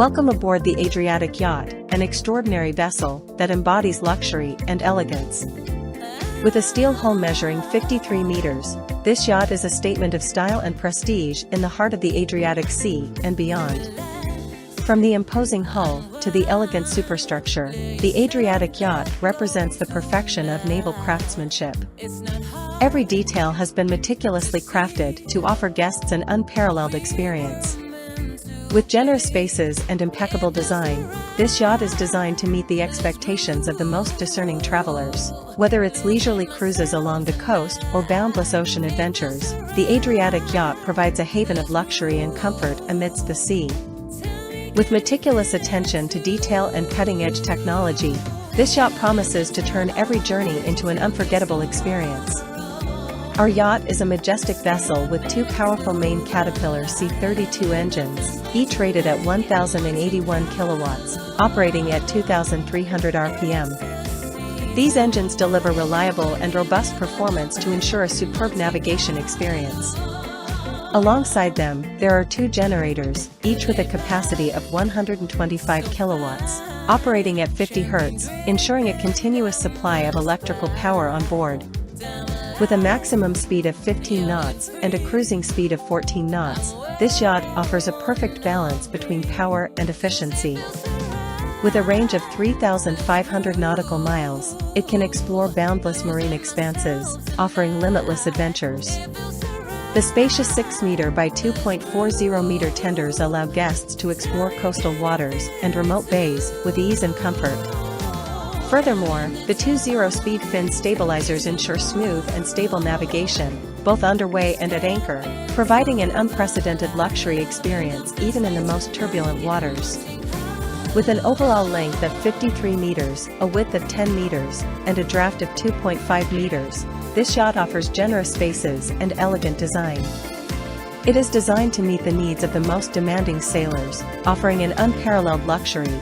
Welcome aboard the Adriatic Yacht, an extraordinary vessel that embodies luxury and elegance. With a steel hull measuring 53 meters, this yacht is a statement of style and prestige in the heart of the Adriatic Sea and beyond. From the imposing hull to the elegant superstructure, the Adriatic Yacht represents the perfection of naval craftsmanship. Every detail has been meticulously crafted to offer guests an unparalleled experience. With generous spaces and impeccable design, this yacht is designed to meet the expectations of the most discerning travelers. Whether it's leisurely cruises along the coast or boundless ocean adventures, the Adriatic Yacht provides a haven of luxury and comfort amidst the sea. With meticulous attention to detail and cutting-edge technology, this yacht promises to turn every journey into an unforgettable experience. Our yacht is a majestic vessel with two powerful main Caterpillar C32 engines, each rated at 1,081 kilowatts, operating at 2,300 RPM. These engines deliver reliable and robust performance to ensure a superb navigation experience. Alongside them, there are two generators, each with a capacity of 125 kilowatts, operating at 50 Hz, ensuring a continuous supply of electrical power on board. With a maximum speed of 15 knots and a cruising speed of 14 knots, this yacht offers a perfect balance between power and efficiency. With a range of 3,500 nautical miles, it can explore boundless marine expanses, offering limitless adventures. The spacious 6-meter by 2.40-meter tenders allow guests to explore coastal waters and remote bays with ease and comfort. Furthermore, the two zero-speed fin stabilizers ensure smooth and stable navigation, both underway and at anchor, providing an unprecedented luxury experience even in the most turbulent waters. With an overall length of 53 meters, a width of 10 meters, and a draft of 2.5 meters, this yacht offers generous spaces and elegant design. It is designed to meet the needs of the most demanding sailors, offering an unparalleled luxury.